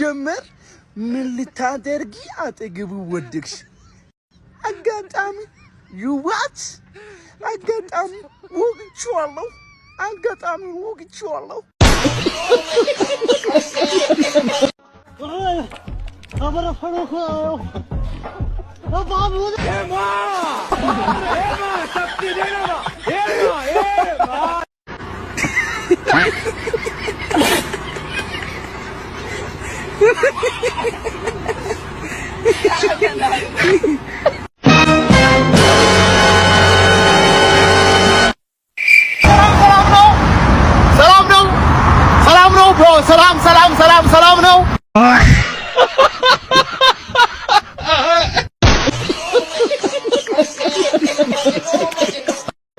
ሲጀመር ምን ልታደርጊ አጠገቡ ወደቅሽ? አጋጣሚ ዩዋት አጋጣሚ ወግቼዋለሁ። ሰላም ነው።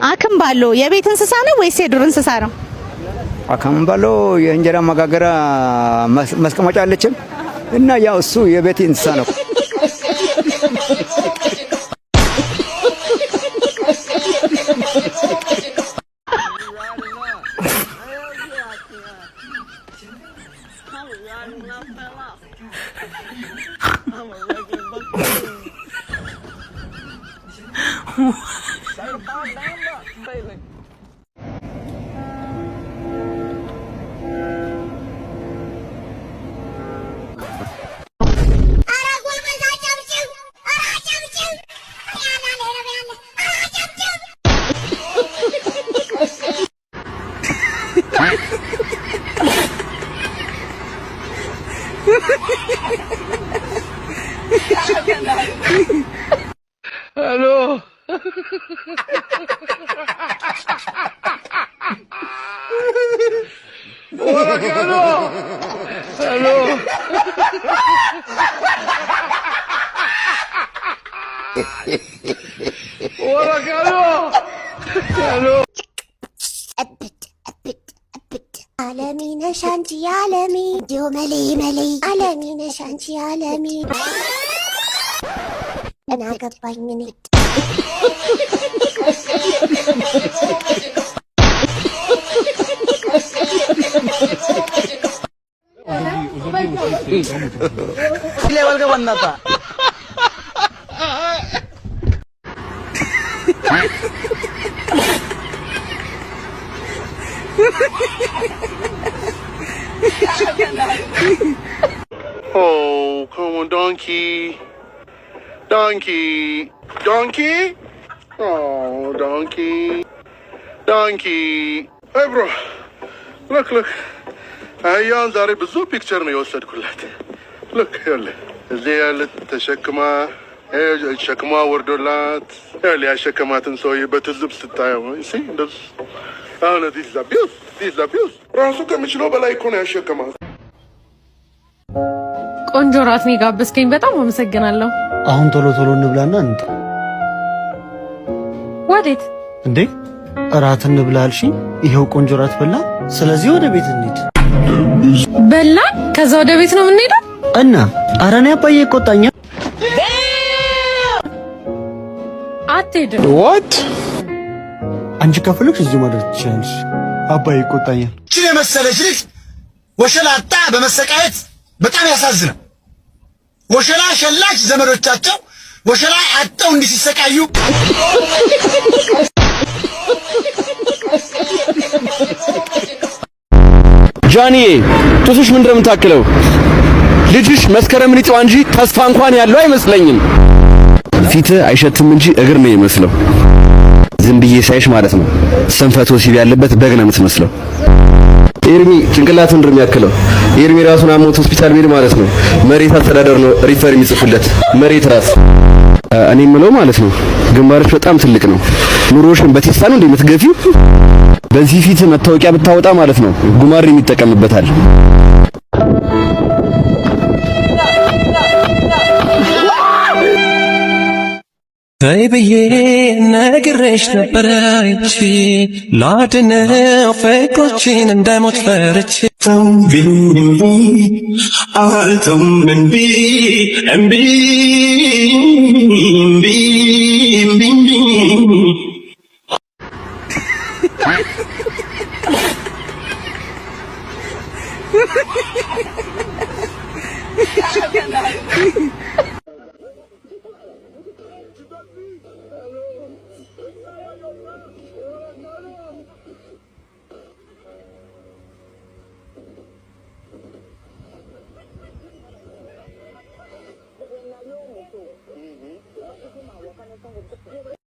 አክምባሎ የቤት እንስሳ ነው ወይስ የዱር እንስሳ ነው? አክምባሎ የእንጀራ መጋገሪያ ማስቀመጫ አለችም እና ያው እሱ የቤት እንስሳ ነው። Hello. Hello. አለሚነ ሻንቺ አለሚ ዲዮ መሌ አለሚነ ሻንቺ አለሚ እና ገባኝ እኔ लेवल का बंदा था Oh, come on, donkey. Oh, donkey. Hey, bro. Look. አያን ዛሬ ብዙ ፒክቸር ነው የወሰድኩላት። Look, ያለ እዚህ ያለ ተሸክማ ወርዶላት ያለ ያሸከማትን ሰውዬ በትዝብ ስታየው see እንደዚህ አሁን this is abuse ራሱ ከሚችለው በላይ እኮ ነው ያሸከማት። ቆንጆ ራት ነው ጋበዝከኝ፣ በጣም አመሰግናለሁ። አሁን ቶሎ እንብላና እንጣ። ወዴት እንዴ? ራት እንብላ አልሽኝ፣ ይሄው ቆንጆ ራት በላ። ስለዚህ ወደ ቤት እንሂድ። በላን፣ ከዛ ወደ ቤት ነው የምንሄደው እና ኧረ እኔ አባዬ ይቆጣኛል። አትሄድም። what አንቺ ከፈለግሽ እዚህ ማድረግ ትችያለሽ። አባዬ ይቆጣኛል። እቺ የመሰለች ልጅ ወሸላታ በመሰቃየት በጣም ያሳዝናል። ወሸላ ሸላች ዘመዶቻቸው ወሸላ አጣው እንዲህ ሲሰቃዩ ጃኒዬ ጡትሽ ምንድነው የምታክለው? ልጅሽ መስከረምን ይጥዋ እንጂ ተስፋ እንኳን ያለው አይመስለኝም። ፊት አይሸትም እንጂ እግር ነው የሚመስለው። ዝም ብዬ ሳይሽ ማለት ነው ሰንፈቶ ሲል ያለበት በግ ነው የምትመስለው። ኤርሚ ጭንቅላቱን ምንድነው የሚያክለው? ኤርሚ ራሱን አሞት ሆስፒታል ቢል ማለት ነው መሬት አስተዳደር ነው ሪፈር የሚጽፉለት መሬት ራስ። እኔ የምለው ማለት ነው ግንባርሽ በጣም ትልቅ ነው። ኑሮሽን በቴስታ ነው እንደምትገፊው። በዚህ ፊት መታወቂያ ብታወጣ ማለት ነው ጉማሬ የሚጠቀምበታል። ተይ ብዬ ነግሬሽ ነበረ እንጂ ላድነው ፍቅሮችን እንዳይሞት ፈርቼ